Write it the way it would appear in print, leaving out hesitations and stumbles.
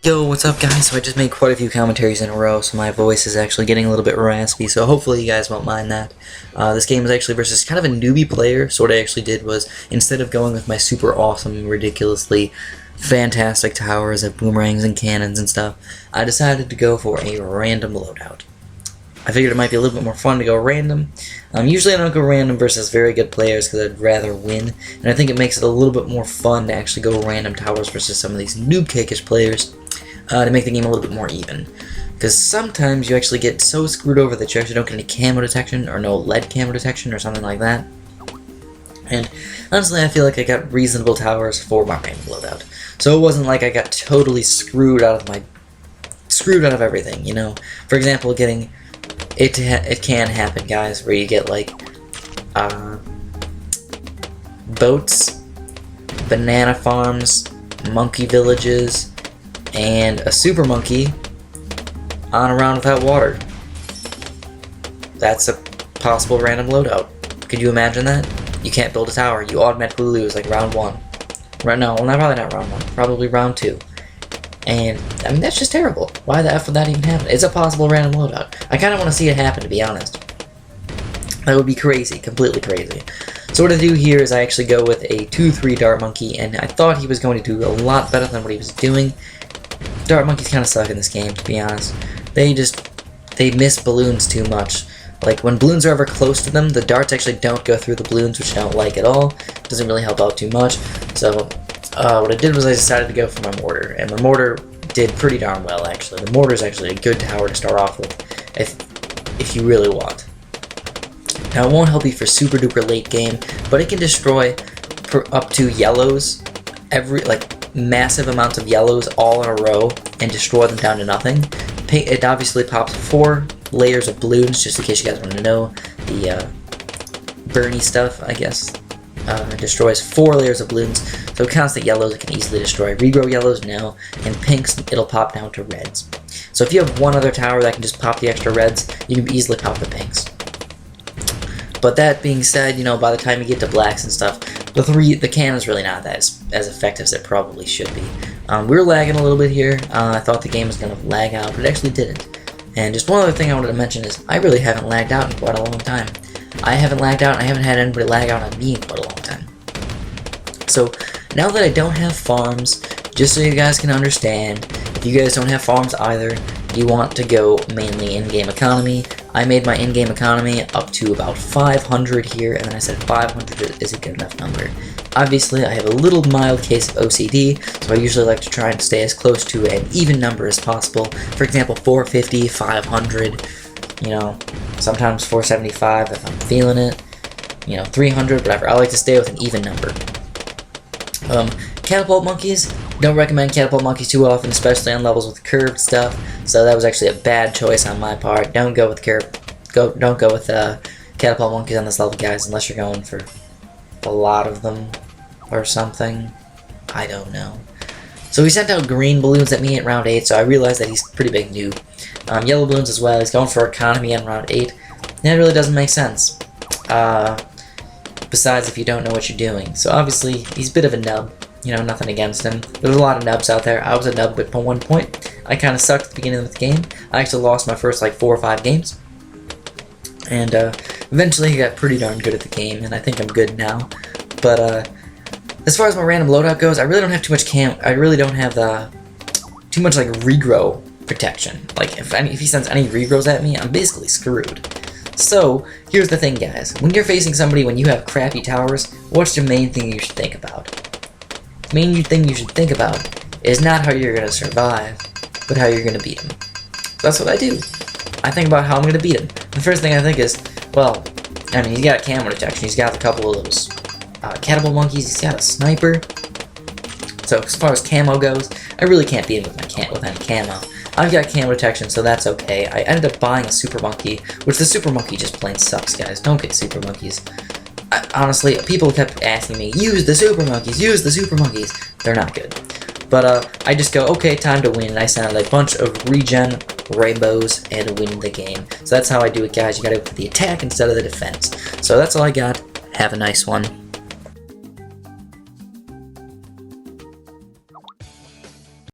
Yo, what's up guys? So I just made quite a few commentaries in a row, so my voice is actually getting a little bit raspy, so hopefully you guys won't mind that. This game is actually versus kind of a newbie player, so what I actually did was, instead of going with my super awesome, ridiculously fantastic towers of boomerangs and cannons and stuff, I decided to go for a random loadout. I figured it might be a little bit more fun to go random. Usually I don't go random versus very good players because I'd rather win, and I think it makes it a little bit more fun to actually go random towers versus some of these noob-cakish players. To make the game a little bit more even. Because sometimes you actually get so screwed over that you actually don't get any camo detection, or no lead camo detection, or something like that. And honestly, I feel like I got reasonable towers for my random loadout. So it wasn't like I got totally screwed out of everything, you know? For example, getting... It can happen, guys, where you get, like, boats, banana farms, monkey villages, and a super monkey on a round without water. That's a possible random loadout. Could you imagine that? You can't build a tower. You automatically lose, like, round 1. Right, no, well, probably not round 1. Probably round 2. And, I mean, that's just terrible. Why the F would that even happen? It's a possible random loadout. I kind of want to see it happen, to be honest. That would be crazy. Completely crazy. So what I do here is I actually go with a 2-3 dart monkey, and I thought he was going to do a lot better than what he was doing. Dart monkeys kind of suck in this game, to be honest. They miss balloons too much. Like, when balloons are ever close to them, the darts actually don't go through the balloons, which I don't like at all. Doesn't really help out too much. So, what I did was I decided to go for my mortar, and my mortar did pretty darn well, actually. The mortar is actually a good tower to start off with, if you really want. Now, it won't help you for super duper late game, but it can destroy up to yellows, massive amounts of yellows all in a row and destroy them down to nothing. It obviously pops 4 layers of balloons, just in case you guys want to know. The Bernie stuff, I guess, destroys 4 layers of balloons. So it counts the yellows, it can easily destroy. Regrow yellows, no. And pinks, it'll pop down to reds. So if you have one other tower that can just pop the extra reds, you can easily pop the pinks. But that being said, you know, by the time you get to blacks and stuff, the cannon's really not as effective as it probably should be. We were lagging a little bit here. I thought the game was going to lag out, but it actually didn't. And just one other thing I wanted to mention is I really haven't lagged out in quite a long time. I haven't lagged out, and I haven't had anybody lag out on me in quite a long time. So, now that I don't have farms, just so you guys can understand, if you guys don't have farms either, you want to go mainly in-game economy. I made my in-game economy up to about 500 here, and then I said 500 is a good enough number. Obviously, I have a little mild case of OCD, so I usually like to try and stay as close to an even number as possible. For example, 450, 500, you know, sometimes 475 if I'm feeling it, you know, 300, whatever. I like to stay with an even number. Catapult monkeys, don't recommend catapult monkeys too often, especially on levels with curved stuff. So that was actually a bad choice on my part. Don't go with don't go with catapult monkeys on this level, guys, unless you're going for a lot of them or something. I don't know. So he sent out green balloons at me at round 8, so I realized that he's pretty big noob. Yellow balloons as well. He's going for economy on round 8. That really doesn't make sense. Besides, if you don't know what you're doing. So obviously, he's a bit of a nub. You know, nothing against him. There's a lot of nubs out there. I was a nub at one point. I kind of sucked at the beginning of the game. I actually lost my first, like, 4 or 5 games. And, eventually I got pretty darn good at the game, and I think I'm good now. But, as far as my random loadout goes, I really don't have too much I really don't have, too much, like, regrow protection. Like, if he sends any regrows at me, I'm basically screwed. So, here's the thing, guys. When you're facing somebody when you have crappy towers, what's the main thing you should think about? The main thing you should think about is not how you're going to survive, but how you're going to beat him. So that's what I do. I think about how I'm going to beat him. The first thing I think is, well, I mean, he's got a camo detection. He's got a couple of those catapult monkeys. He's got a sniper. So as far as camo goes, I really can't beat him with any camo. I've got camo detection, so that's okay. I ended up buying a super monkey, which the super monkey just plain sucks, guys. Don't get super monkeys. Honestly, people kept asking me, use the super monkeys, use the super monkeys. They're not good. But I just go, okay, time to win, and I send out a bunch of regen rainbows and win the game. So that's how I do it, guys. You gotta go for the attack instead of the defense. So that's all I got. Have a nice one.